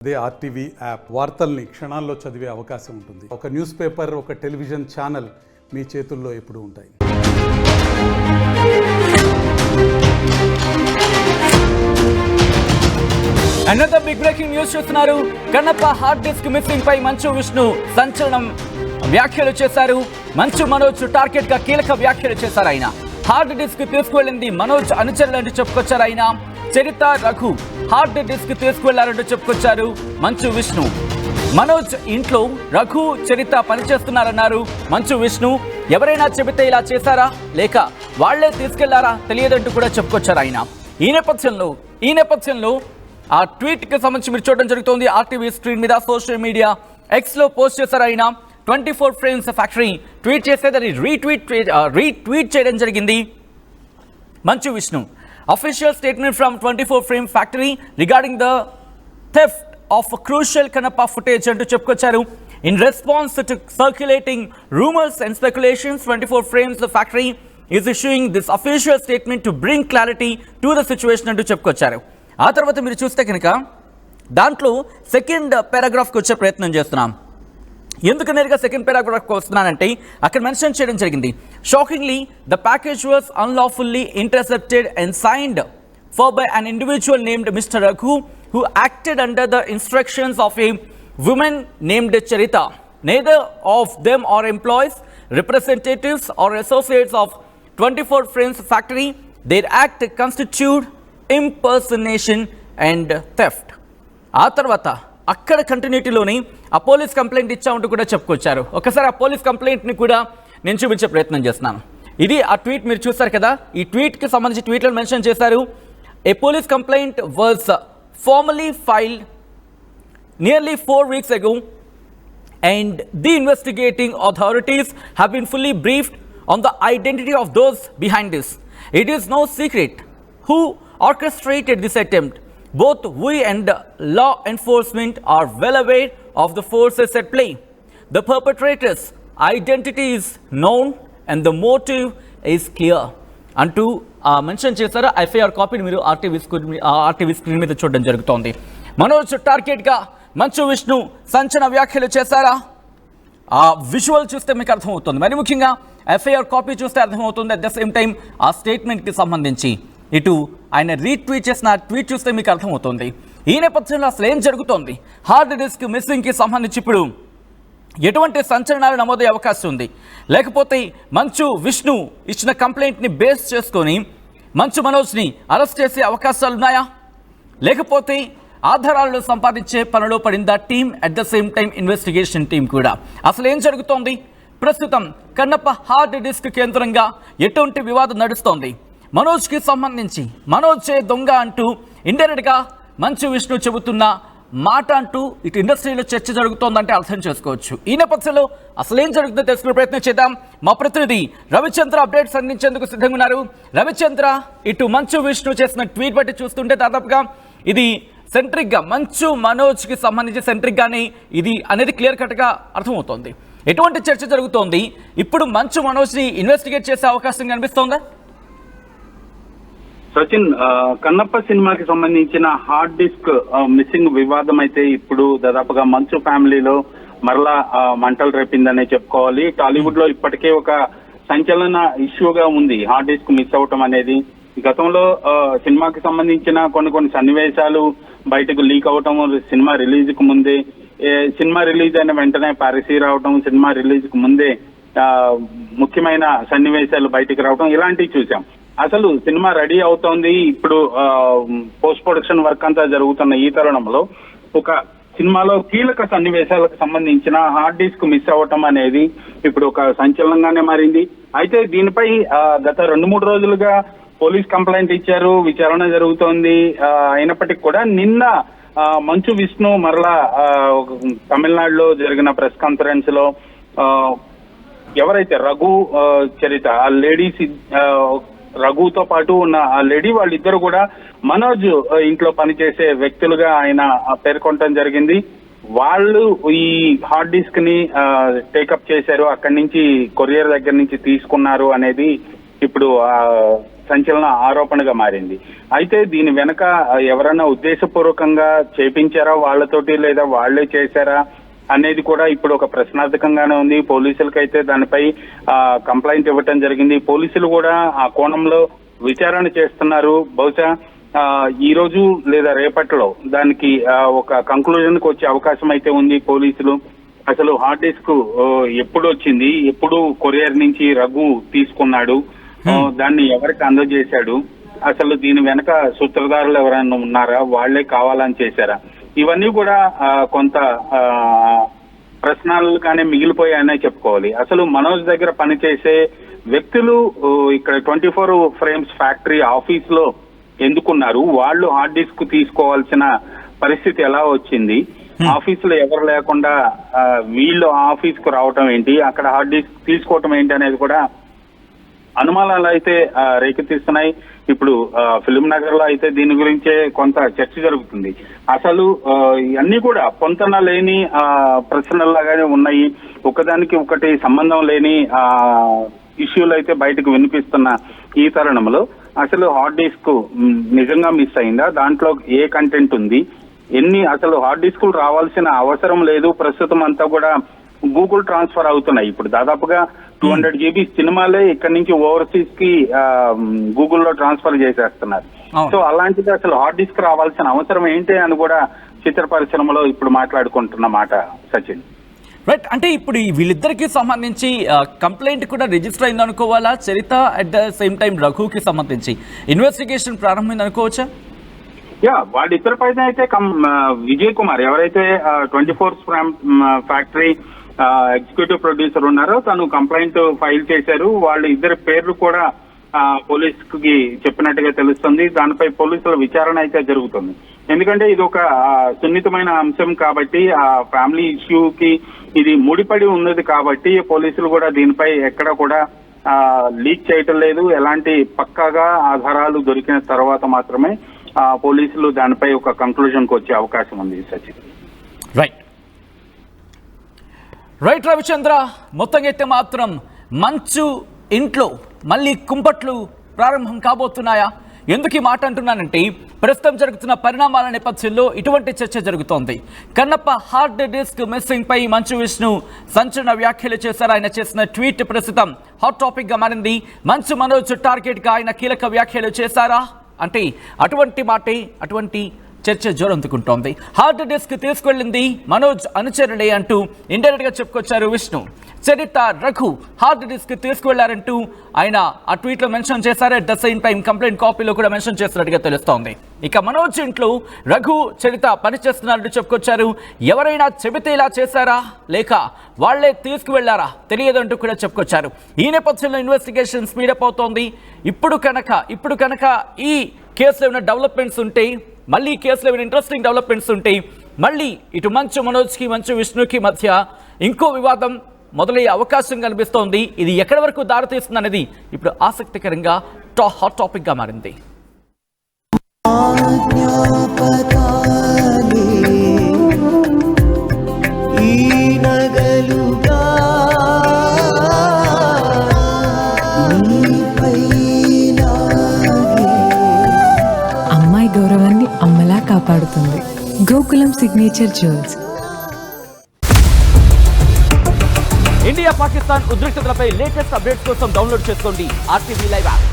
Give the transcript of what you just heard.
అదే RTV app వార్తల్ని క్షణాల్లో చదివే అవకాశం ఉంటుంది. ఒక న్యూస్ పేపర్, ఒక టెలివిజన్ ఛానల్ మీ చేతుల్లో ఎప్పుడూ ఉంటాయి. అనదర్ బిగ్ బ్రేకింగ్ న్యూస్ చూస్తున్నారు. కన్నప్ప హార్డ్ డిస్క్ మిస్సింగ్ పై మంచు విష్ణు సంచలనం వ్యాఖ్యలు చేశారు. మంచు మనోజ్ టార్గెట్ గా కీలక వ్యాఖ్యలు చేశారు. ఆయన హార్డ్ డిస్క్ తీసుకువెళ్ళింది మనోజ్ అనుచరులంటూ చెప్పుకొచ్చారు. ఆయన చరిత, రఘు హార్డ్ డిస్క్ తీసుకువెళ్లారంటూ చెప్పుకొచ్చారు మంచు విష్ణు. మనోజ్ ఇంట్లో రఘు, చరిత పనిచేస్తున్నారన్నారు మంచు విష్ణు. ఎవరైనా చెబితే ఇలా చేశారా లేక వాళ్లే తీసుకెళ్లారా తెలియదంటూ కూడా చెప్పుకొచ్చారు ఆయన. ఈ నేపథ్యంలో ఆ ట్వీట్ కి సంబంధించి మీరు చూడడం జరుగుతోంది. ఆర్టీవీ స్క్రీన్ మీద సోషల్ మీడియా ఎక్స్ లో పోస్ట్ చేశారు ఆయన. 24 ఫ్రేమ్స్ ఫ్యాక్టరీ ట్వీట్ చేసేదని రీట్వీట్ చేయడం జరిగింది Manchu Vishnu. Official statement from 24 Frame Factory regarding the theft of crucial Kannappa footage అంటూ చెప్పుకొచ్చారు. In response to circulating rumors and speculations, 24 Frames the factory is issuing this official statement to bring clarity to the situation అంటూ చెప్పుకొచ్చారు. ఆ తర్వాత మీరు చూస్తే కనుక దాంట్లో సెకండ్ పారాగ్రాఫ్కి వచ్చే ప్రయత్నం చేస్తున్నాం. ఎందుకు నేరుగా సెకండ్ పారాగ్రాఫ్కి వస్తున్నానంటే అక్కడ మెన్షన్ చేయడం జరిగింది. Shockingly the package was unlawfully intercepted and signed for by an individual named mister Raghu who acted under the instructions of a woman named Charita. Neither of them are employees, representatives or associates of 24 Frames Factory. Their act constitute impersonation and theft. ఆ తర్వాత అక్కడ కంటిన్యూటీలోని ఆ police complaint ఇచ్చామంటూ కూడా చెప్పుకొచ్చారు. ఒకసారి ఆ police కంప్లైంట్ని కూడా నేను చూపించే ప్రయత్నం చేస్తున్నాను. ఇది ఆ ట్వీట్ మీరు చూస్తారు కదా. ఈ ట్వీట్కి సంబంధించి ట్వీట్లో మెన్షన్ చేశారు. A police complaint was formally filed nearly 4 weeks ago and the investigating authorities have been fully briefed on the identity of those behind this. It is no secret who orchestrated this attempt. Both we and law enforcement are well aware of the forces at play. The perpetrator's identity is known and the motive is clear. అంటూ mention చేశారు. FIR కాపీని మీరు RTV screen మీద చూడడం జరుగుతోంది. మనోజ్ టార్గెట్గా మంచు విష్ణు సంచలన వ్యాఖ్యలు చేశారా? ఆ విజువల్ చూస్తే మీకు అర్థమవుతుంది. మరి ముఖ్యంగా ఎఫ్ఐఆర్ కాపీ చూస్తే అర్థమవుతుంది. అట్ ద సేమ్ టైం ఆ స్టేట్మెంట్కి సంబంధించి ఇటు ఆయన రీట్వీట్ చేసిన ట్వీట్ చూస్తే మీకు అర్థమవుతుంది. ఈ నేపథ్యంలో అసలు ఏం జరుగుతోంది? హార్డ్ డిస్క్ మిస్సింగ్కి సంబంధించి ఇప్పుడు ఎటువంటి సంచలనాలు నమోదయ్యే అవకాశం ఉంది? లేకపోతే మంచు విష్ణు ఇచ్చిన కంప్లైంట్ని బేస్ చేసుకొని మంచు మనోజ్ని అరెస్ట్ చేసే అవకాశాలు ఉన్నాయా? లేకపోతే ఆధారాలను సంపాదించే పనిలో పడిందా team? At the same time investigation team కూడా. అసలు ఏం జరుగుతోంది? ప్రస్తుతం కన్నప్ప హార్డ్ డిస్క్ కేంద్రంగా ఎటువంటి వివాదం నడుస్తోంది? మనోజ్కి సంబంధించి మనోజే దొంగ అంటూ ఇండైరెక్ట్గా మంచు విష్ణు చెబుతున్న మాట అంటూ ఇటు ఇండస్ట్రీలో చర్చ జరుగుతోందంటే అర్థం చేసుకోవచ్చు. ఈ నేపథ్యంలో అసలు ఏం జరుగుతుందో తెలుసుకునే ప్రయత్నం చేద్దాం. మా ప్రతినిధి రవిచంద్ర అప్డేట్స్ అందించేందుకు సిద్ధంగా ఉన్నారు. రవిచంద్ర, ఇటు మంచు విష్ణు చేసిన ట్వీట్ బట్టి చూస్తుంటే దాదాపుగా ఇది సెంట్రిక్గా మంచు మనోజ్కి సంబంధించి సెంట్రిక్గానే ఇది అనేది క్లియర్ కట్గా అర్థమవుతోంది. ఎటువంటి చర్చ జరుగుతోంది? ఇప్పుడు మంచు మనోజ్ని ఇన్వెస్టిగేట్ చేసే అవకాశం కనిపిస్తోందా? సచిన్, కన్నప్ప సినిమాకి సంబంధించిన హార్డ్ డిస్క్ మిస్సింగ్ వివాదం అయితే ఇప్పుడు దాదాపుగా మంచు ఫ్యామిలీలో మరలా మంటలు రేపిందనే చెప్పుకోవాలి. టాలీవుడ్ లో ఇప్పటికే ఒక సంచలన ఇష్యూగా ఉంది హార్డ్ డిస్క్ మిస్ అవటం అనేది. గతంలో సినిమాకి సంబంధించిన కొన్ని సన్నివేశాలు బయటకు లీక్ అవటం, సినిమా రిలీజ్ కు ముందే, సినిమా రిలీజ్ అయిన వెంటనే పారసీ రావటం, సినిమా రిలీజ్ కు ముందే ముఖ్యమైన సన్నివేశాలు బయటకు రావటం, ఇలాంటివి చూసాం. అసలు సినిమా రెడీ అవుతోంది, ఇప్పుడు పోస్ట్ ప్రొడక్షన్ వర్క్ అంతా జరుగుతున్న ఈ తరుణంలో ఒక సినిమాలో కీలక సన్నివేశాలకు సంబంధించిన హార్డ్ డిస్క్ మిస్ అవ్వటం అనేది ఇప్పుడు ఒక సంచలనంగానే మారింది. అయితే దీనిపై గత 2-3 రోజులుగా పోలీస్ కంప్లైంట్ ఇచ్చారు, విచారణ జరుగుతోంది. అయినప్పటికీ కూడా నిన్న మంచు విష్ణు మరలా తమిళనాడులో జరిగిన ప్రెస్ కాన్ఫరెన్స్ లో ఎవరైతే రఘు, చరిత ఆ లేడీస్, రఘుతో పాటు ఉన్న ఆ లేడీ వాళ్ళిద్దరు కూడా మనోజ్ ఇంట్లో పనిచేసే వ్యక్తులుగా ఆయన పేర్కొనడం జరిగింది. వాళ్ళు ఈ హార్డ్ డిస్క్ ని టేకప్ చేశారు, అక్కడి నుంచి కొరియర్ దగ్గర నుంచి తీసుకున్నారు అనేది ఇప్పుడు సంచలన ఆరోపణగా మారింది. అయితే దీని వెనక ఎవరైనా ఉద్దేశపూర్వకంగా చేపించారా వాళ్ళతోటి, లేదా వాళ్లే చేశారా అనేది కూడా ఇప్పుడు ఒక ప్రశ్నార్థకంగానే ఉంది. పోలీసులకైతే దానిపై కంప్లైంట్ ఇవ్వటం జరిగింది. పోలీసులు కూడా ఆ కోణంలో విచారణ చేస్తున్నారు. బహుశా ఈ రోజు లేదా రేపట్లో దానికి ఒక కంక్లూజన్ కు వచ్చే అవకాశం అయితే ఉంది. పోలీసులు అసలు హార్డ్ డిస్క్ ఎప్పుడు వచ్చింది, ఎప్పుడు కొరియర్ నుంచి రఘు తీసుకున్నాడు, దాన్ని ఎవరికి అందజేశాడు, అసలు దీని వెనక సూత్రధారులు ఎవరైనా ఉన్నారా, వాళ్లే కావాలని చేశారా, ఇవన్నీ కూడా కొంత ప్రశ్నలుగానే మిగిలిపోయాయనే చెప్పుకోవాలి. అసలు మనోజ్ దగ్గర పనిచేసే వ్యక్తులు ఇక్కడ 24 ఫ్రేమ్స్ ఫ్యాక్టరీ ఆఫీస్ లో ఎందుకున్నారు, వాళ్ళు హార్డ్ డిస్క్ తీసుకోవాల్సిన పరిస్థితి ఎలా వచ్చింది, ఆఫీస్ లో ఎవరు లేకుండా వీళ్ళు ఆఫీస్ కు రావటం ఏంటి, అక్కడ హార్డ్ డిస్క్ తీసుకోవటం ఏంటి అనేది కూడా అనుమానాలు అయితే రేకెత్తిస్తున్నాయి. ఇప్పుడు ఫిలిం నగర్ లో అయితే దీని గురించే కొంత చర్చ జరుగుతుంది. అసలు ఇవన్నీ కూడా పొంతన లేని ప్రశ్నల్లాగానే ఉన్నాయి. ఒకదానికి ఒకటి సంబంధం లేని ఇష్యూలు అయితే బయటకు వినిపిస్తున్న ఈ తరుణంలో అసలు హార్డ్ డిస్క్ నిజంగా మిస్ అయిందా, దాంట్లో ఏ కంటెంట్ ఉంది, అసలు హార్డ్ డిస్కులు రావాల్సిన అవసరం లేదు, ప్రస్తుతం అంతా కూడా గూగుల్ ట్రాన్స్ఫర్ అవుతున్నాయి. ఇప్పుడు దాదాపుగా 200 GB సినిమాలే ఇక్కడ నుంచి ఓవర్సీస్ కి గూగుల్లో ట్రాన్స్ఫర్ చేసేస్తున్నారు. సో అలాంటిది అసలు హార్డ్ డిస్క్ రావాల్సిన అవసరం ఏంటి అని కూడా చిత్ర పరిశ్రమలో ఇప్పుడు మాట్లాడుకుంటున్న మాట సచిన్. రైట్, అంటే ఇప్పుడు వీళ్ళిద్దరికి సంబంధించి కంప్లైంట్ కూడా రిజిస్టర్ అయింది అనుకోవాలా? చరిత అట్ ద సేమ్ టైం రఘుకి సంబంధించి ఇన్వెస్టిగేషన్ ప్రారంభమైంది అనుకోవచ్చా? వాళ్ళిద్దరి పైన అయితే విజయ్ కుమార్ ఎవరైతే 24 ఫ్యాక్టరీ ఎగ్జిక్యూటివ్ ప్రొడ్యూసర్ ఉన్నారో తను కంప్లైంట్ ఫైల్ చేశారు. వాళ్ళ ఇద్దరి పేర్లు కూడా పోలీసుకి చెప్పినట్టుగా తెలుస్తుంది. దానిపై పోలీసుల విచారణ అయితే జరుగుతుంది. ఎందుకంటే ఇది ఒక సున్నితమైన అంశం కాబట్టి, ఆ ఫ్యామిలీ ఇష్యూకి ఇది ముడిపడి ఉన్నది కాబట్టి పోలీసులు కూడా దీనిపై ఎక్కడ కూడా లీక్ చేయటం లేదు. ఎలాంటి పక్కాగా ఆధారాలు దొరికిన తర్వాత మాత్రమే పోలీసులు దానిపై ఒక కంక్లూజన్ కు వచ్చే అవకాశం ఉంది సచిన్. రైట్ రవిచంద్ర, మొత్తంగా అయితే మాత్రం మంచు ఇంట్లో మళ్ళీ కుంపట్లు ప్రారంభం కాబోతున్నాయా? ఎందుకు ఈ మాట అంటున్నానంటే ప్రస్తుతం జరుగుతున్న పరిణామాల నేపథ్యంలో ఇటువంటి చర్చ జరుగుతోంది. కన్నప్ప హార్డ్ డిస్క్ మిస్సింగ్ పై మంచు విష్ణు సంచలన వ్యాఖ్యలు చేశారు. ఆయన చేసిన ట్వీట్ ప్రస్తుతం హాట్ టాపిక్ గా మారింది. మంచు మనోజ్ టార్గెట్ గా ఆయన కీలక వ్యాఖ్యలు చేశారా అంటే అటువంటి మాటే, అటువంటి చర్చ జోరందుకుంటోంది. హార్డ్ డిస్క్ తీసుకెళ్లింది మనోజ్ అనుచరుడే అంటూ ఇండైరెక్ట్ గా చెప్పుకొచ్చారు విష్ణు. చరిత, రఘు హార్డ్ డిస్క్ తీసుకువెళ్లారంటూ ఆయన ఆ ట్వీట్ లో మెన్షన్ చేశారు. At the same time complaint కాపీలో కూడా మెన్షన్ చేస్తున్నట్టుగా తెలుస్తోంది. ఇక మనోజ్ ఇంట్లో రఘు, చరిత పనిచేస్తున్నారంటూ చెప్పుకొచ్చారు. ఎవరైనా చెబితే ఇలా చేశారా లేక వాళ్లే తీసుకువెళ్లారా తెలియదంటూ కూడా చెప్పుకొచ్చారు. ఈ నేపథ్యంలో ఇన్వెస్టిగేషన్ స్పీడప్ అవుతోంది. ఇప్పుడు కనుక ఈ కేసులో ఏమైనా డెవలప్మెంట్స్ ఉంటే, మళ్ళీ కేసులో ఏమైనా ఇంట్రెస్టింగ్ డెవలప్మెంట్స్ ఉంటే, మళ్ళీ ఇటు మంచు మనోజ్కి, మంచు విష్ణుకి మధ్య ఇంకో వివాదం మొదలయ్యే అవకాశం కనిపిస్తోంది. ఇది ఎక్కడి వరకు దారితీస్తుంది అనేది ఇప్పుడు ఆసక్తికరంగా హాట్ టాపిక్ గా మారింది. అమ్మాయి గౌరవాన్ని అమ్మలా కాపాడుతుంది. Gokulam signature jewels. India Pakistan ఉద్రిక్తతలపై లేటెస్ట్ అప్డేట్స్ కోసం డౌన్లోడ్ చేసుకోండి RTV లైవ్ యాప్.